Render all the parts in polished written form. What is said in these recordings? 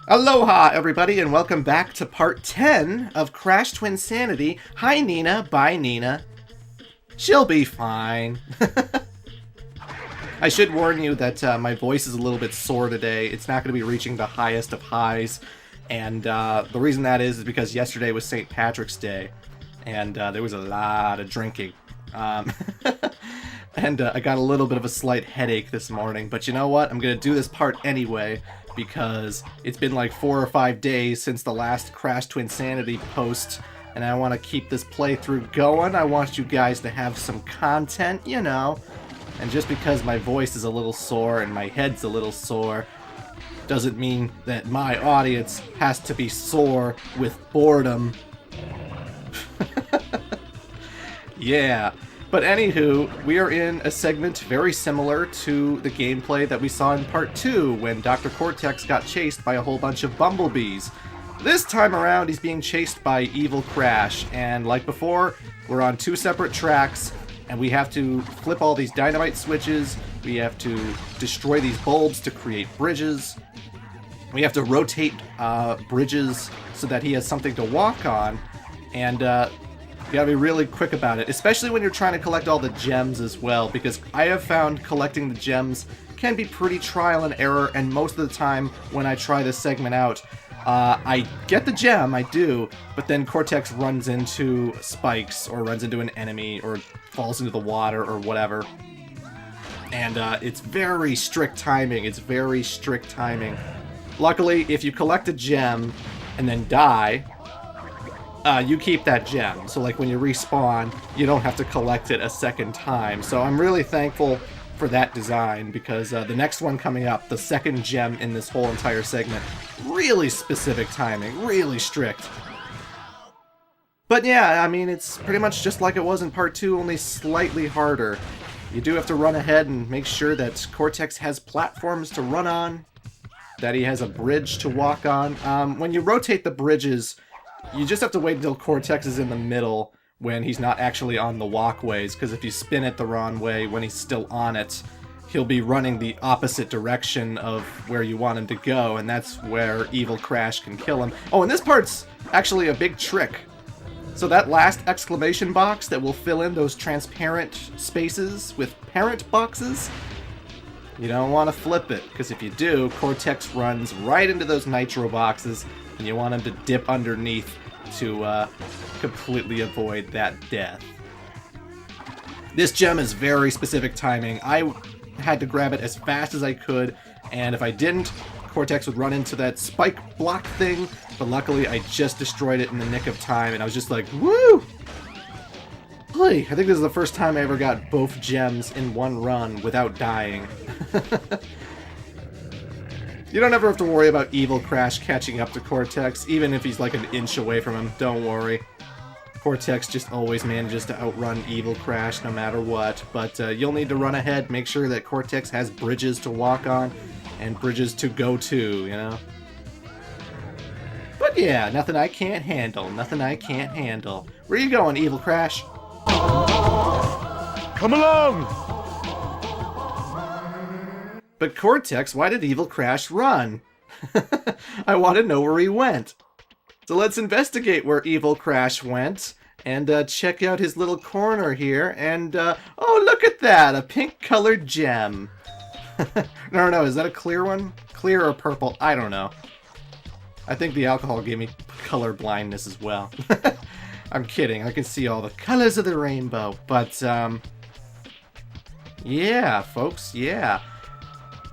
Aloha, everybody, and welcome back to part 10 of Crash Twinsanity. Hi, Nina. Bye, Nina. She'll be fine. I should warn you that my voice is a little bit sore today. It's not going to be reaching the highest of highs, and the reason that is because yesterday was St. Patrick's Day, and there was a lot of drinking. And I got a little bit of a slight headache this morning, but you know what? I'm going to do this part anyway, because it's been like 4 or 5 days since the last Crash Twinsanity post, and I want to keep this playthrough going. I want you guys to have some content, you know. And just because my voice is a little sore and my head's a little sore, doesn't mean that my audience has to be sore with boredom. Yeah. But anywho, we are in a segment very similar to the gameplay that we saw in part 2 when Dr. Cortex got chased by a whole bunch of bumblebees. This time around, he's being chased by Evil Crash, and like before, we're on 2 separate tracks, and we have to flip all these dynamite switches, we have to destroy these bulbs to create bridges, we have to rotate bridges so that he has something to walk on, and you gotta be really quick about it, especially when you're trying to collect all the gems as well, because I have found collecting the gems can be pretty trial and error, and most of the time when I try this segment out, I get the gem, I do, but then Cortex runs into spikes, or runs into an enemy, or falls into the water, or whatever. And it's very strict timing, Luckily, if you collect a gem and then die, you keep that gem. So like when you respawn, you don't have to collect it a second time. So I'm really thankful for that design, because the next one coming up, the second gem in this whole entire segment, really specific timing, really strict. But yeah, I mean, it's pretty much just like it was in part 2, only slightly harder. You do have to run ahead and make sure that Cortex has platforms to run on, that he has a bridge to walk on. When you rotate the bridges, you just have to wait until Cortex is in the middle when he's not actually on the walkways, because if you spin it the wrong way when he's still on it, he'll be running the opposite direction of where you want him to go, and that's where Evil Crash can kill him. Oh, and this part's actually a big trick. So that last exclamation box that will fill in those transparent spaces with parent boxes, you don't want to flip it, because if you do, Cortex runs right into those nitro boxes, and you want him to dip underneath to completely avoid that death. This gem is very specific timing. I had to grab it as fast as I could, and if I didn't, Cortex would run into that spike block thing, but luckily I just destroyed it in the nick of time, and I was just like, woo! Hey, I think this is the first time I ever got both gems in one run without dying. You don't ever have to worry about Evil Crash catching up to Cortex, even if he's like an inch away from him, don't worry. Cortex just always manages to outrun Evil Crash no matter what, but you'll need to run ahead, make sure that Cortex has bridges to walk on, and bridges to go to, you know? But yeah, nothing I can't handle, Where you going, Evil Crash? Come along! But Cortex, why did Evil Crash run? I want to know where he went. So let's investigate where Evil Crash went, and check out his little corner here, and oh, look at that! A pink-colored gem. No, is that a clear one? Clear or purple? I don't know. I think the alcohol gave me color blindness as well. I'm kidding, I can see all the colors of the rainbow, but yeah, folks, yeah.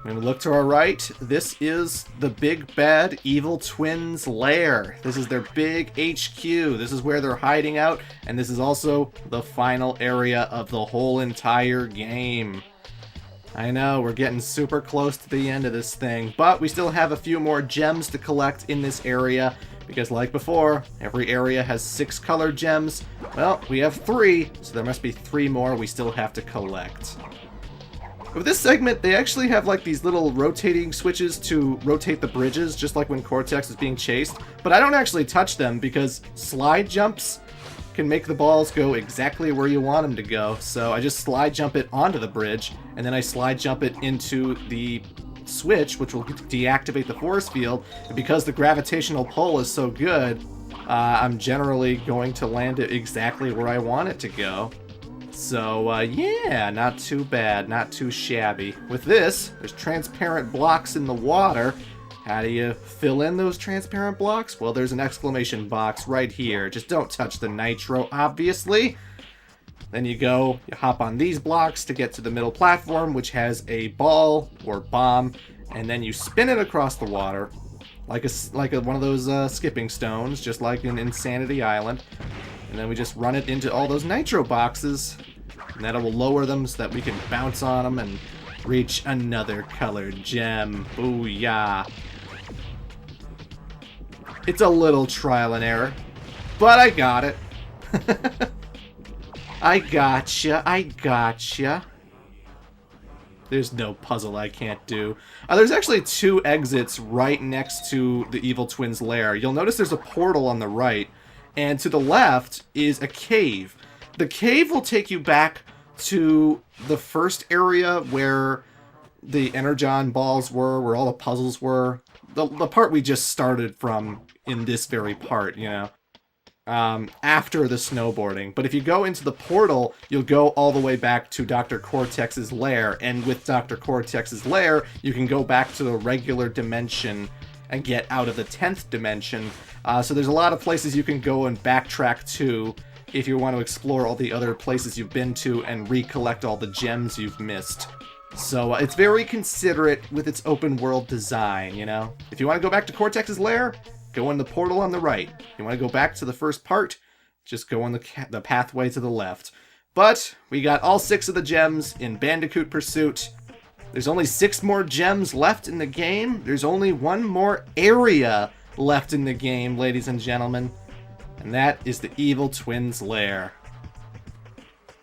When we look to our right, this is the big bad evil twins' lair. This is their big HQ. This is where they're hiding out, and this is also the final area of the whole entire game. I know, we're getting super close to the end of this thing, but we still have a few more gems to collect in this area, because like before, every area has 6 colored gems. Well, we have 3, so there must be 3 more we still have to collect. With this segment, they actually have like these little rotating switches to rotate the bridges, just like when Cortex is being chased, but I don't actually touch them because slide jumps can make the balls go exactly where you want them to go, so I just slide jump it onto the bridge, and then I slide jump it into the switch, which will deactivate the force field. And because the gravitational pull is so good, I'm generally going to land it exactly where I want it to go. So, yeah, not too bad, not too shabby. With this, there's transparent blocks in the water. How do you fill in those transparent blocks? Well, there's an exclamation box right here. Just don't touch the nitro, obviously. Then you hop on these blocks to get to the middle platform, which has a ball or bomb, and then you spin it across the water like one of those skipping stones, just like in Insanity Island. And then we just run it into all those nitro boxes, and that will lower them so that we can bounce on them and reach another colored gem. Booyah! It's a little trial and error, but I got it. I gotcha. There's no puzzle I can't do. There's actually 2 exits right next to the Evil Twins' lair. You'll notice there's a portal on the right, and to the left is a cave. The cave will take you back to the first area where the Energon balls were, where all the puzzles were. The part we just started from in this very part, you know. After the snowboarding. But if you go into the portal, you'll go all the way back to Dr. Cortex's lair, and with Dr. Cortex's lair, you can go back to the regular dimension and get out of the 10th dimension. So there's a lot of places you can go and backtrack to if you want to explore all the other places you've been to and recollect all the gems you've missed. So it's very considerate with its open world design, you know? If you want to go back to Cortex's lair, go in the portal on the right. If you want to go back to the first part, just go on the pathway to the left. But we got all 6 of the gems in Bandicoot Pursuit. There's only 6 more gems left in the game. There's only 1 more area left in the game, ladies and gentlemen. And that is the Evil Twins' lair.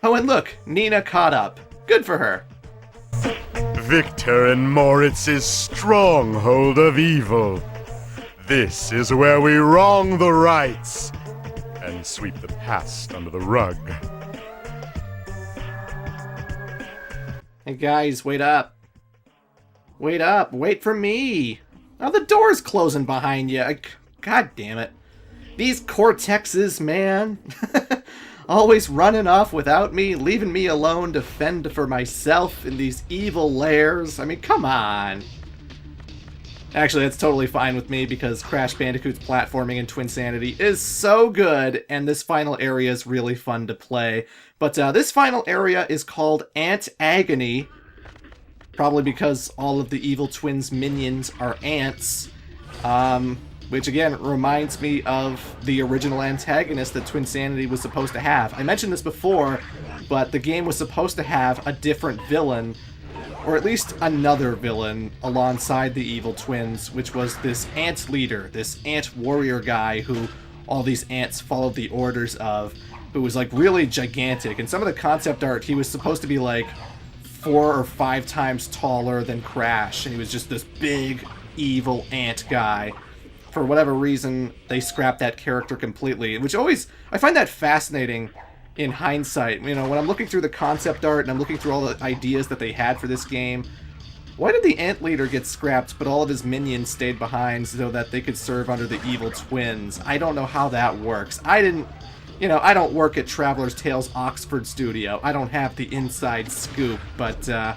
Oh, and look, Nina caught up. Good for her. Victor and Moritz's stronghold of evil. This is where we wrong the rights and sweep the past under the rug. Hey guys, wait up. Wait up, wait for me. Oh, the door's closing behind you. God damn it. These Cortexes, man. Always running off without me, leaving me alone to fend for myself in these evil lairs. I mean, come on. Actually, that's totally fine with me because Crash Bandicoot's platforming in Twinsanity is so good, and this final area is really fun to play. But this final area is called Ant Agony, probably because all of the Evil Twins minions are ants, which again reminds me of the original antagonist that Twinsanity was supposed to have. I mentioned this before, but the game was supposed to have a different villain, or at least another villain alongside the Evil Twins, which was this ant leader, this ant warrior guy who all these ants followed the orders of, who was like really gigantic. In some of the concept art, he was supposed to be like 4 or 5 times taller than Crash, and he was just this big, evil ant guy. For whatever reason, they scrapped that character completely, which always, I find that fascinating in hindsight. You know, when I'm looking through the concept art and I'm looking through all the ideas that they had for this game, why did the ant leader get scrapped but all of his minions stayed behind so that they could serve under the Evil Twins? I don't know how that works. I don't work at Traveler's Tales Oxford Studio. I don't have the inside scoop, but I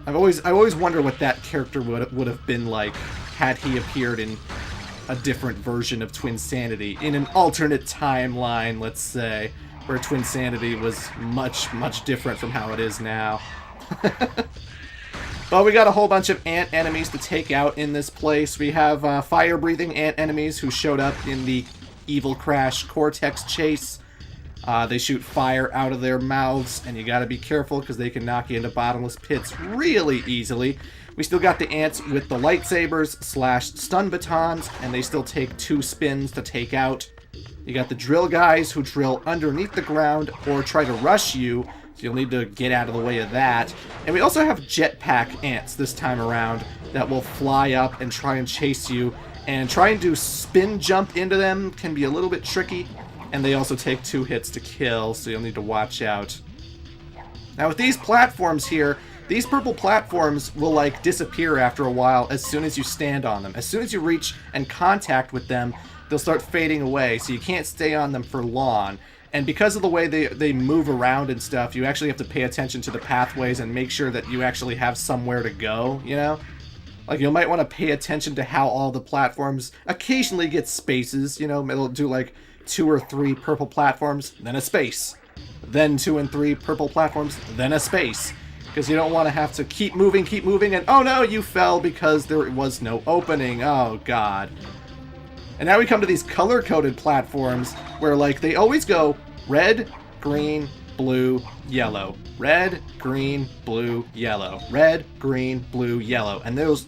always wonder what that character would have been like had he appeared in a different version of Twinsanity, in an alternate timeline, let's say, where Twinsanity was much, much different from how it is now. But we got a whole bunch of ant enemies to take out in this place. We have fire-breathing ant enemies who showed up in the Evil Crash Cortex chase. They shoot fire out of their mouths, and you gotta be careful because they can knock you into bottomless pits really easily. We still got the ants with the lightsabers / stun batons, and they still take 2 spins to take out. You got the drill guys who drill underneath the ground or try to rush you, so you'll need to get out of the way of that. And we also have jetpack ants this time around that will fly up and try and chase you, and trying to spin jump into them can be a little bit tricky, and they also take 2 hits to kill, so you'll need to watch out. Now with these platforms here, these purple platforms will like disappear after a while as soon as you stand on them. As soon as you reach and contact with them, they'll start fading away, so you can't stay on them for long. And because of the way they move around and stuff, you actually have to pay attention to the pathways and make sure that you actually have somewhere to go, you know? Like, you might want to pay attention to how all the platforms occasionally get spaces, you know? It'll do like 2 or 3 purple platforms, then a space. Then 2 and 3 purple platforms, then a space. Because you don't want to have to keep moving, and oh no, you fell because there was no opening. Oh god. And now we come to these color-coded platforms where, like, they always go red, green, blue, yellow. Red, green, blue, yellow. Red, green, blue, yellow. And those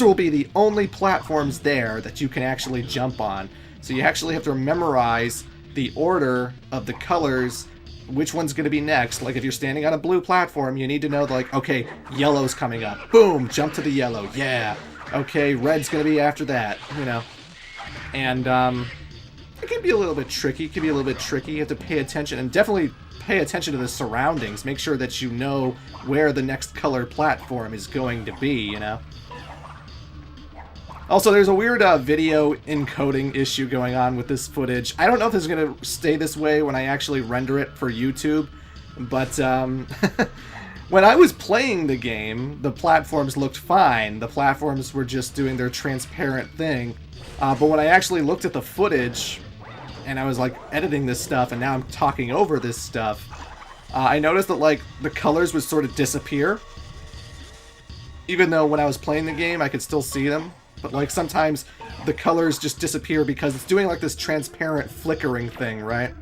will be the only platforms there that you can actually jump on. So you actually have to memorize the order of the colors, which one's going to be next. Like, if you're standing on a blue platform, you need to know, like, okay, yellow's coming up. Boom! Jump to the yellow. Yeah. Okay, red's going to be after that, you know. And, it can be a little bit tricky. You have to pay attention, and definitely pay attention to the surroundings. Make sure that you know where the next color platform is going to be, you know. Also, there's a weird video encoding issue going on with this footage. I don't know if this is going to stay this way when I actually render it for YouTube, but when I was playing the game, the platforms looked fine. The platforms were just doing their transparent thing. But when I actually looked at the footage, and I was like editing this stuff, and now I'm talking over this stuff, I noticed that like the colors would sort of disappear. Even though when I was playing the game, I could still see them. But like sometimes the colors just disappear because it's doing like this transparent flickering thing, right?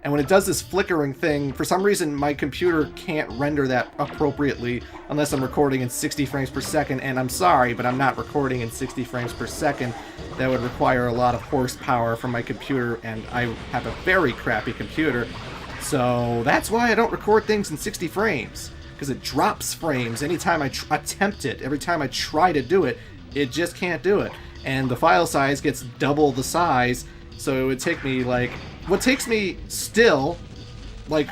And when it does this flickering thing, for some reason my computer can't render that appropriately unless I'm recording in 60 frames per second, and I'm sorry, but I'm not recording in 60 frames per second. That would require a lot of horsepower from my computer, and I have a very crappy computer. So that's why I don't record things in 60 frames, because it drops frames anytime I attempt it. Every time I try to do it, it just can't do it. And the file size gets double the size, so it would take me like... What takes me still, like,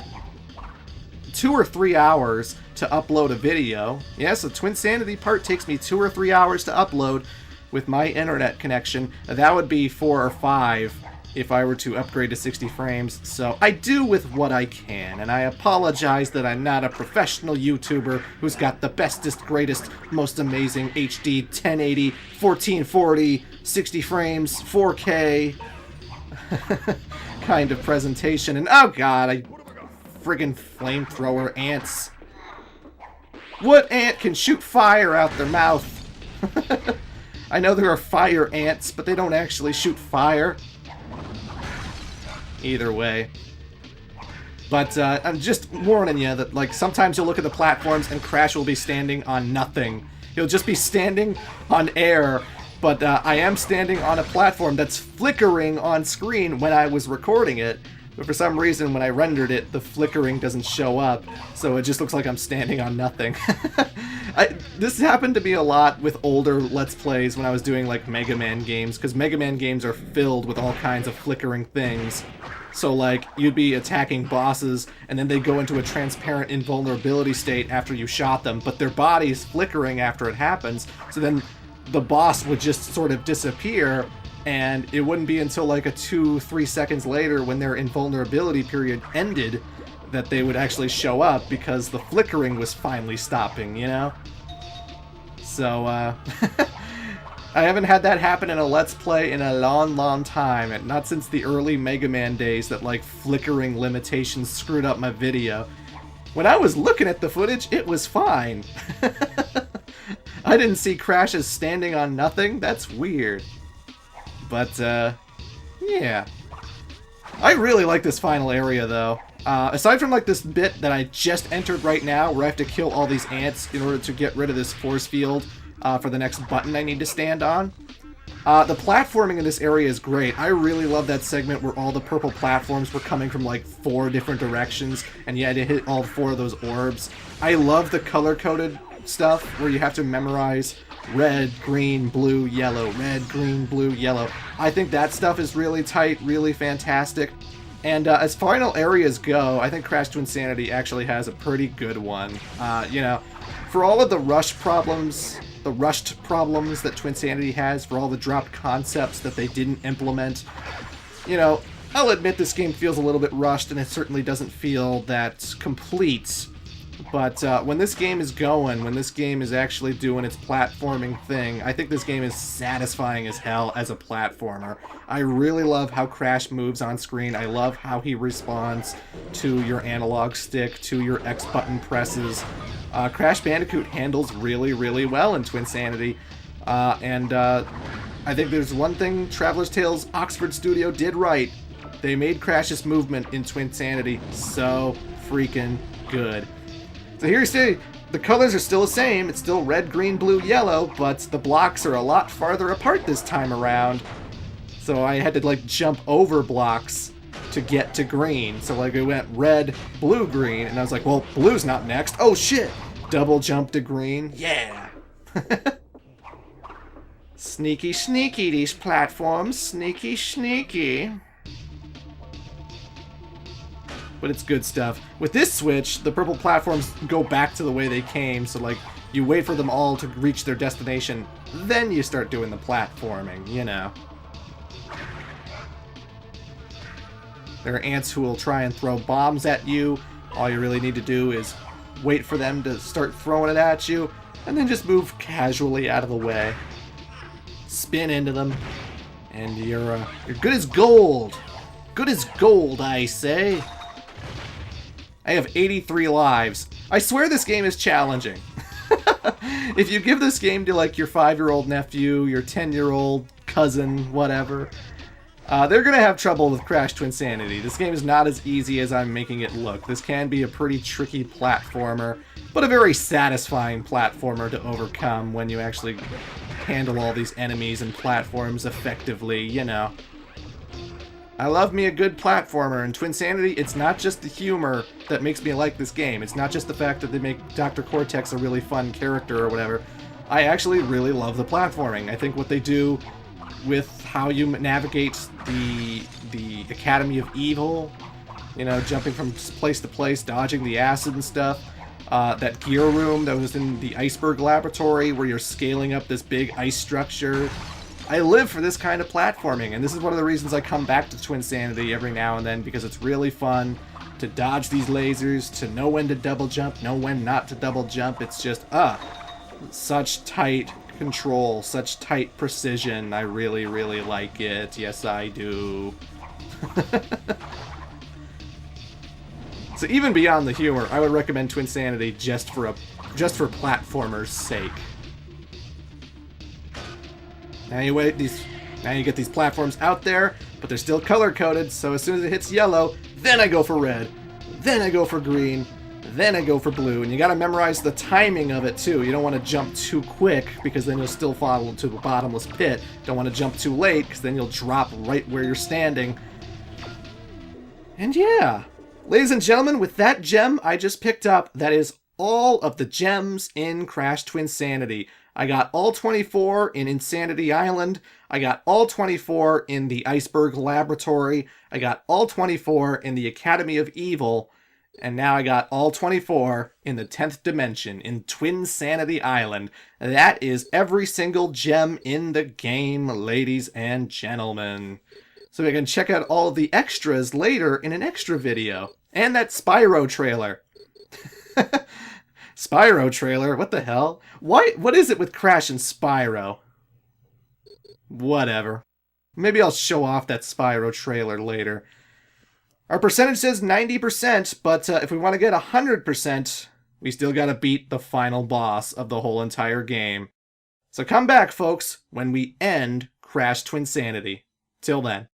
2 or 3 hours to upload a video. Yes, the Twinsanity part takes me 2 or 3 hours to upload with my internet connection. That would be 4 or 5 if I were to upgrade to 60 frames. So I do with what I can, and I apologize that I'm not a professional YouTuber who's got the bestest, greatest, most amazing HD 1080, 1440, 60 frames, 4K... kind of presentation. And oh god, I friggin' flamethrower ants. What ant can shoot fire out their mouth? I know there are fire ants, but they don't actually shoot fire. Either way. But I'm just warning you that, like, sometimes you'll look at the platforms and Crash will be standing on nothing. He'll just be standing on air. But I am standing on a platform that's flickering on screen when I was recording it. But for some reason, when I rendered it, the flickering doesn't show up. So it just looks like I'm standing on nothing. This happened to me a lot with older Let's Plays when I was doing, like, Mega Man games. Because Mega Man games are filled with all kinds of flickering things. So, like, you'd be attacking bosses, and then they go into a transparent invulnerability state after you shot them. But their body's flickering after it happens. So then... the boss would just sort of disappear, and it wouldn't be until like a 2-3 seconds later when their invulnerability period ended that they would actually show up because the flickering was finally stopping, you know? So, I haven't had that happen in a Let's Play in a long, long time, and not since the early Mega Man days that like flickering limitations screwed up my video. When I was looking at the footage, it was fine. I didn't see Crash as standing on nothing. That's weird. But, yeah. I really like this final area, though. Aside from, like, this bit that I just entered right now, where I have to kill all these ants in order to get rid of this force field for the next button I need to stand on. The platforming in this area is great. I really love that segment where all the purple platforms were coming from, like, 4 different directions, and you had to hit all 4 of those orbs. I love the color-coded stuff where you have to memorize red, green, blue, yellow, red, green, blue, yellow. I think that stuff is really tight, really fantastic. And as final areas go, I think Crash Twinsanity actually has a pretty good one. You know, For all of the rushed problems that Twinsanity has, for all the dropped concepts that they didn't implement, you know, I'll admit this game feels a little bit rushed, and it certainly doesn't feel that complete. But when this game is going, when this game is actually doing its platforming thing, I think this game is satisfying as hell as a platformer. I really love how Crash moves on screen. I love how he responds to your analog stick, to your X button presses. Crash Bandicoot handles really, really well in Twinsanity. I think there's one thing Traveler's Tales Oxford Studio did right. They made Crash's movement in Twinsanity so freaking good. So here you see, the colors are still the same. It's still red, green, blue, yellow, but the blocks are a lot farther apart this time around. So I had to, like, jump over blocks to get to green. So, like, it went red, blue, green, and I was like, well, blue's not next. Oh, shit! Double jump to green. Yeah! Sneaky, sneaky, these platforms. Sneaky, sneaky. But it's good stuff. With this Switch, the purple platforms go back to the way they came, so like, you wait for them all to reach their destination, then you start doing the platforming, you know. There are ants who will try and throw bombs at you. All you really need to do is wait for them to start throwing it at you, and then just move casually out of the way. Spin into them, and you're good as gold. Good as gold, I say. I have 83 lives. I swear this game is challenging. If you give this game to, like, your 5-year-old nephew, your 10-year-old cousin, whatever, they're gonna have trouble with Crash Twinsanity. This game is not as easy as I'm making it look. This can be a pretty tricky platformer, but a very satisfying platformer to overcome when you actually handle all these enemies and platforms effectively, you know. I love me a good platformer, and Twinsanity, it's not just the humor that makes me like this game. It's not just the fact that they make Dr. Cortex a really fun character or whatever. I actually really love the platforming. I think what they do with how you navigate the Academy of Evil, you know, jumping from place to place, dodging the acid and stuff, that gear room that was in the iceberg laboratory where you're scaling up this big ice structure. I live for this kind of platforming, and this is one of the reasons I come back to Twinsanity every now and then, because it's really fun to dodge these lasers, to know when to double jump, know when not to double jump. It's just, such tight control, such tight precision. I really, really like it. Yes, I do. So even beyond the humor, I would recommend Twinsanity just for platformers' sake. Now you get these platforms out there, but they're still color-coded, so as soon as it hits yellow, then I go for red, then I go for green, then I go for blue, and you gotta memorize the timing of it too. You don't want to jump too quick, because then you'll still fall into a bottomless pit. Don't want to jump too late, because then you'll drop right where you're standing. And yeah, ladies and gentlemen, with that gem I just picked up, that is all of the gems in Crash Twinsanity. I got all 24 in Insanity Island. I got all 24 in the Iceberg Laboratory. I got all 24 in the Academy of Evil. And now I got all 24 in the 10th dimension, in Twinsanity Island. That is every single gem in the game, ladies and gentlemen. So we can check out all of the extras later in an extra video. And that Spyro trailer. Spyro trailer? What the hell? What is it with Crash and Spyro? Whatever. Maybe I'll show off that Spyro trailer later. Our percentage says 90%, but if we want to get 100%, we still gotta beat the final boss of the whole entire game. So come back, folks, when we end Crash Twinsanity. Till then.